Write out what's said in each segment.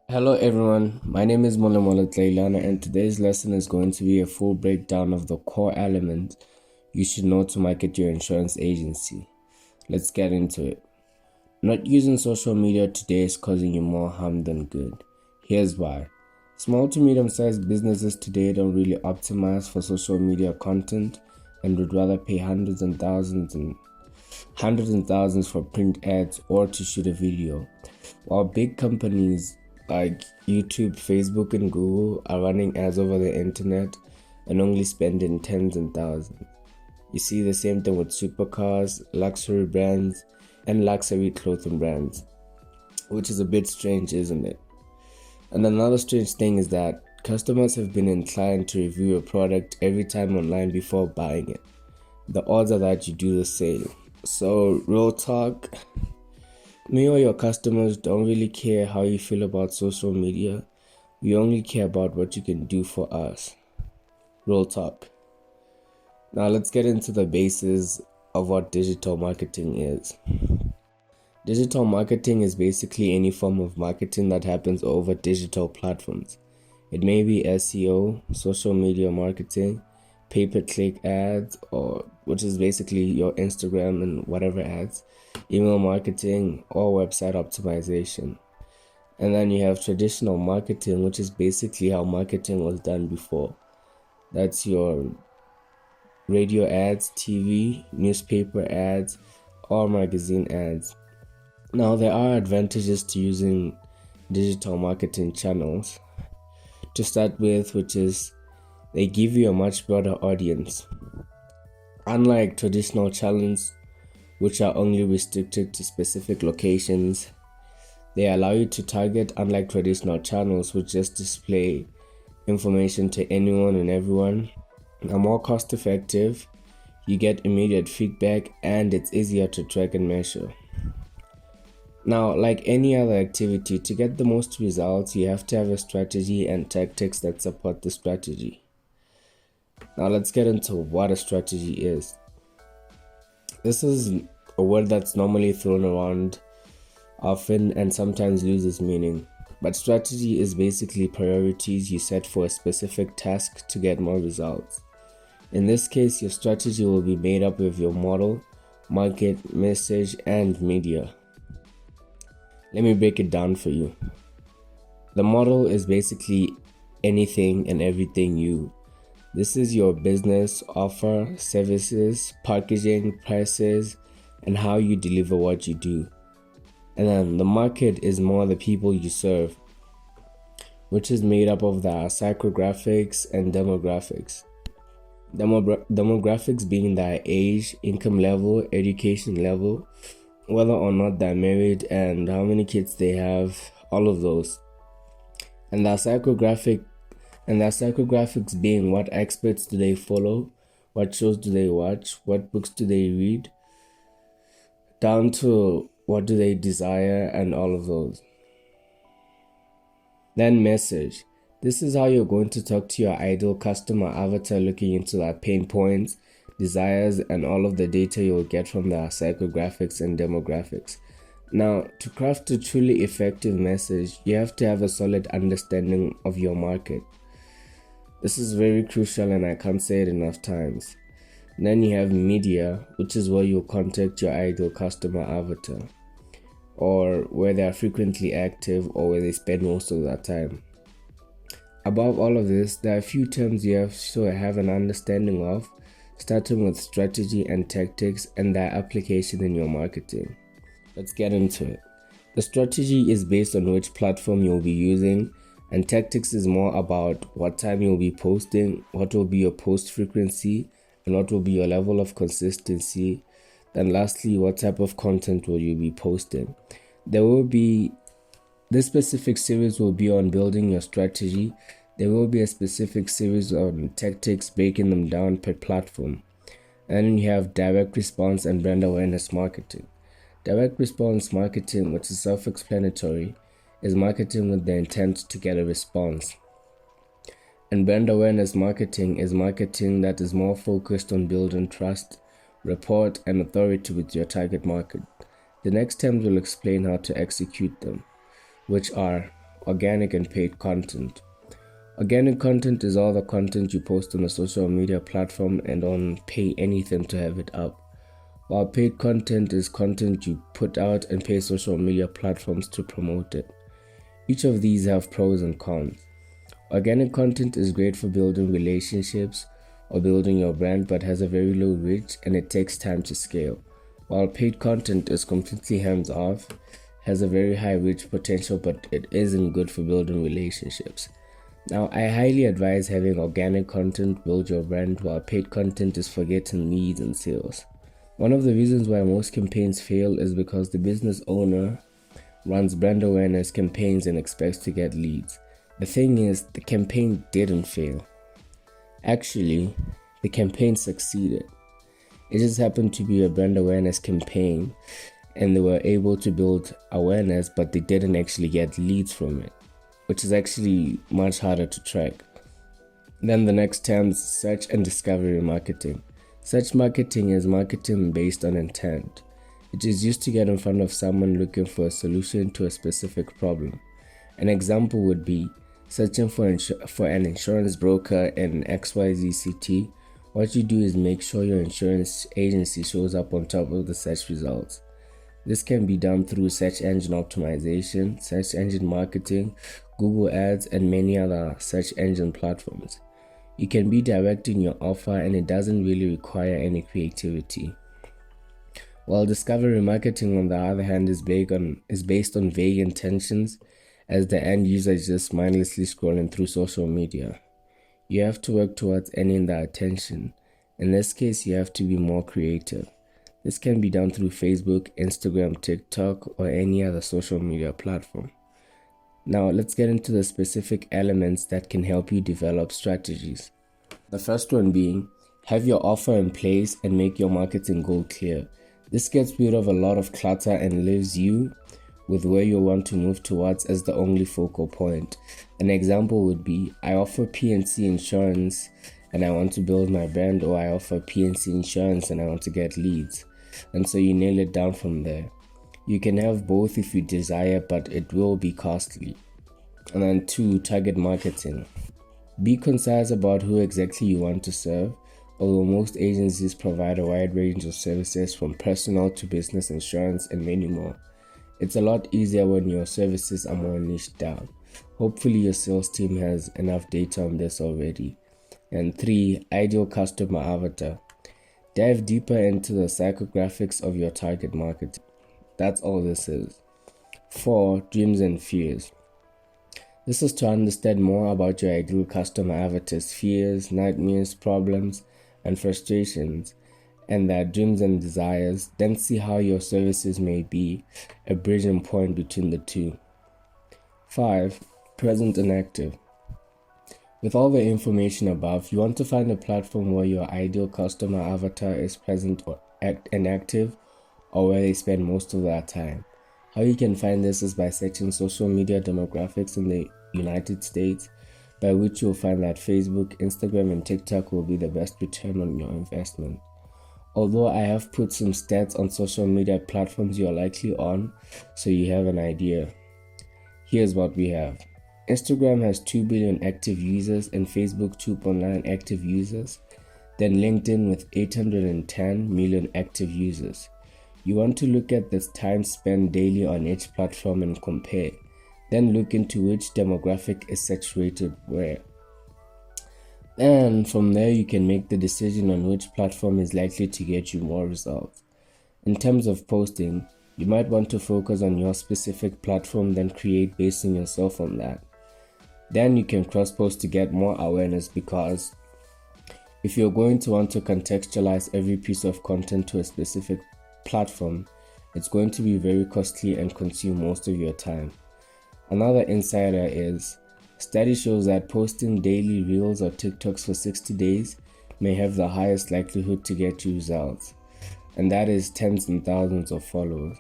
Hello everyone, my name is Molemola Tlailana and today's lesson is going to be a full breakdown of the core elements you should know to market your insurance agency. Let's get into it. Not using social media today is causing you more harm than good. Here's why. Small to medium-sized businesses today don't really optimize for social media content and would rather pay hundreds and thousands for print ads or to shoot a video, while big companies like YouTube, Facebook, and Google are running ads over the internet and only spending tens and thousands. You see the same thing with supercars, luxury brands, and luxury clothing brands, which is a bit strange, isn't it? And another strange thing is that customers have been inclined to review a product every time online before buying it. The odds are that you do the same. So, real talk, me or your customers don't really care how you feel about social media. We only care about what you can do for us. Real talk. Now let's get into the basis of what digital marketing is. Digital marketing is basically any form of marketing that happens over digital platforms. It may be SEO, social media marketing, pay-per-click ads, or which is basically your Instagram and whatever ads, email marketing, or website optimization. And then you have traditional marketing, which is basically how marketing was done before. That's your radio ads, TV, newspaper ads, or magazine ads. Now, there are advantages to using digital marketing channels. To start with, which is they give you a much broader audience. Unlike traditional channels, which are only restricted to specific locations, they allow you to target, unlike traditional channels, which just display information to anyone and everyone. Are more cost effective, you get immediate feedback, and it's easier to track and measure. Now, like any other activity, to get the most results, you have to have a strategy and tactics that support the strategy. Now, let's get into what a strategy is. This is a word that's normally thrown around often and sometimes loses meaning. But strategy is basically priorities you set for a specific task to get more results. In this case, your strategy will be made up of your model, market, message, and media. Let me break it down for you. The model is basically anything and everything you. This is your business, offer, services, packaging, prices, and how you deliver what you do. And then the market is more the people you serve, which is made up of the psychographics and demographics. Demographics being their age, income level, education level, whether or not they're married, and how many kids they have, all of those. And their psychographics being what experts do they follow, what shows do they watch, what books do they read, down to what do they desire, and all of those. Then message. This is how you're going to talk to your ideal customer avatar, looking into their pain points, desires, and all of the data you'll get from their psychographics and demographics. Now, to craft a truly effective message, you have to have a solid understanding of your market. This is very crucial and I can't say it enough times. Then you have media, which is where you'll contact your ideal customer avatar, or where they are frequently active or where they spend most of their time. Above all of this, there are a few terms you have to have an understanding of, starting with strategy and tactics and their application in your marketing. Let's get into it. The strategy is based on which platform you'll be using, and tactics is more about what time you'll be posting, what will be your post frequency, and what will be your level of consistency. Then lastly, what type of content will you be posting? This specific series will be on building your strategy. There will be a specific series on tactics, breaking them down per platform. And then you have direct response and brand awareness marketing. Direct response marketing, which is self-explanatory, is marketing with the intent to get a response. And brand awareness marketing is marketing that is more focused on building trust, rapport, and authority with your target market. The next terms will explain how to execute them, which are organic and paid content. Organic content is all the content you post on a social media platform and don't pay anything to have it up, while paid content is content you put out and pay social media platforms to promote it. Each of these have pros and cons. Organic content is great for building relationships or building your brand, but has a very low reach and it takes time to scale, while paid content is completely hands-off, has a very high reach potential, but it isn't good for building relationships. Now, I highly advise having organic content build your brand, while paid content is for getting leads and sales. One of the reasons why most campaigns fail is because the business owner runs brand awareness campaigns and expects to get leads. The thing is, the campaign didn't fail. Actually, the campaign succeeded. It just happened to be a brand awareness campaign and they were able to build awareness, but they didn't actually get leads from it, which is actually much harder to track. Then the next term is search and discovery marketing. Search marketing is marketing based on intent. It is used to get in front of someone looking for a solution to a specific problem. An example would be searching for an insurance broker in XYZ city. What you do is make sure your insurance agency shows up on top of the search results. This can be done through search engine optimization, search engine marketing, Google Ads, and many other search engine platforms. You can be direct in your offer and it doesn't really require any creativity. While discovery marketing, on the other hand, is based on vague intentions, as the end user is just mindlessly scrolling through social media. You have to work towards earning their attention. In this case, you have to be more creative. This can be done through Facebook, Instagram, TikTok, or any other social media platform. Now, let's get into the specific elements that can help you develop strategies. The first one being, have your offer in place and make your marketing goal clear. This gets rid of a lot of clutter and leaves you with where you want to move towards as the only focal point. An example would be, I offer PNC insurance and I want to build my brand, or I offer PNC insurance and I want to get leads. And so you nail it down from there. You can have both if you desire, but it will be costly. And then 2, target marketing. Be concise about who exactly you want to serve. Although most agencies provide a wide range of services from personal to business insurance and many more. It's a lot easier when your services are more niched down. Hopefully your sales team has enough data on this already. And 3, ideal customer avatar. Dive deeper into the psychographics of your target market. That's all this is. 4, dreams and fears. This is to understand more about your ideal customer avatar's fears, nightmares, problems, and frustrations, and their dreams and desires, then see how your services may be a bridging point between the two. 5, present and active. With all the information above, you want to find a platform where your ideal customer avatar is present and active, or where they spend most of their time. How you can find this is by searching social media demographics in the United States, by which you'll find that Facebook, Instagram, and TikTok will be the best return on your investment. Although I have put some stats on social media platforms you're likely on, so you have an idea. Here's what we have. Instagram has 2 billion active users and Facebook 2.9 active users, then LinkedIn with 810 million active users. You want to look at the time spent daily on each platform and compare. Then look into which demographic is saturated where. And from there you can make the decision on which platform is likely to get you more results. In terms of posting, you might want to focus on your specific platform, then create basing yourself on that. Then you can cross-post to get more awareness, because if you're going to want to contextualize every piece of content to a specific platform, it's going to be very costly and consume most of your time. Another insider is, study shows that posting daily reels or TikToks for 60 days may have the highest likelihood to get you results, and that is tens and thousands of followers.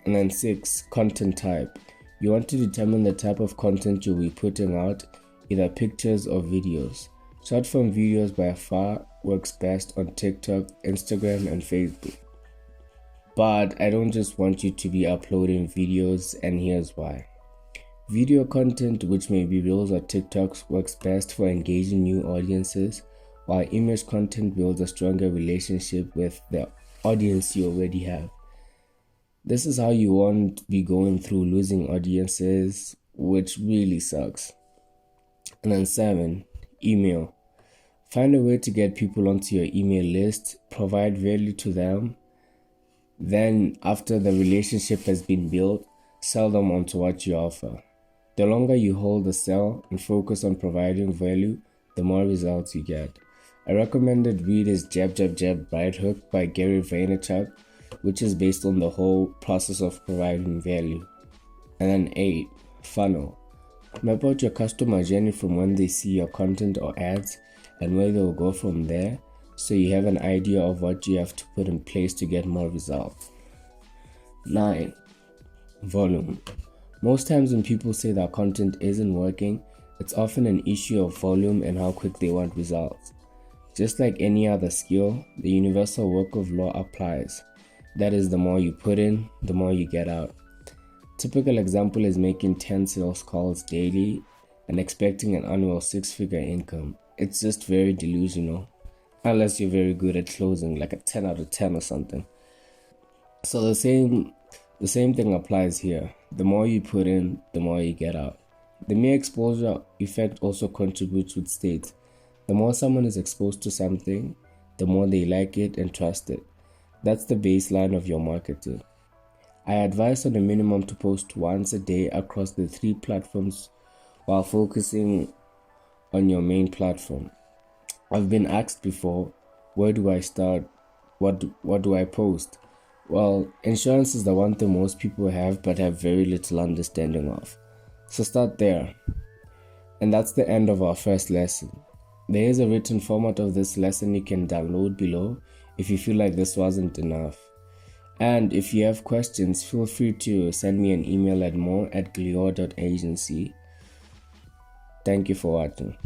And then 6, content type. You want to determine the type of content you'll be putting out, either pictures or videos. Short form videos by far works best on TikTok, Instagram, and Facebook. But I don't just want you to be uploading videos, and here's why. Video content, which may be Reels or TikToks, works best for engaging new audiences, while image content builds a stronger relationship with the audience you already have. This is how you won't be going through losing audiences, which really sucks. And then 7, email. Find a way to get people onto your email list, provide value to them. Then, after the relationship has been built, sell them onto what you offer. The longer you hold the sell and focus on providing value, the more results you get. A recommended read is Jab Jab Jab Right Hook by Gary Vaynerchuk, which is based on the whole process of providing value. And then 8, funnel. Map out your customer journey from when they see your content or ads and where they'll go from there, so you have an idea of what you have to put in place to get more results. 9, volume. Most times when people say that content isn't working, it's often an issue of volume and how quick they want results. Just like any other skill, the universal work of law applies. That is, the more you put in, the more you get out. Typical example is making 10 sales calls daily and expecting an annual 6-figure income. It's just very delusional, unless you're very good at closing, like a 10 out of 10 or something. So the same thing applies here. The more you put in, the more you get out. The mere exposure effect also contributes with state. The more someone is exposed to something, the more they like it and trust it. That's the baseline of your marketing. I advise on a minimum to post once a day across the 3 platforms while focusing on your main platform. I've been asked before, where do I start? What do I post? Well, insurance is the one thing most people have but have very little understanding of. So start there. And that's the end of our first lesson. There is a written format of this lesson you can download below if you feel like this wasn't enough. And if you have questions, feel free to send me an email at more@glior.agency. Thank you for watching.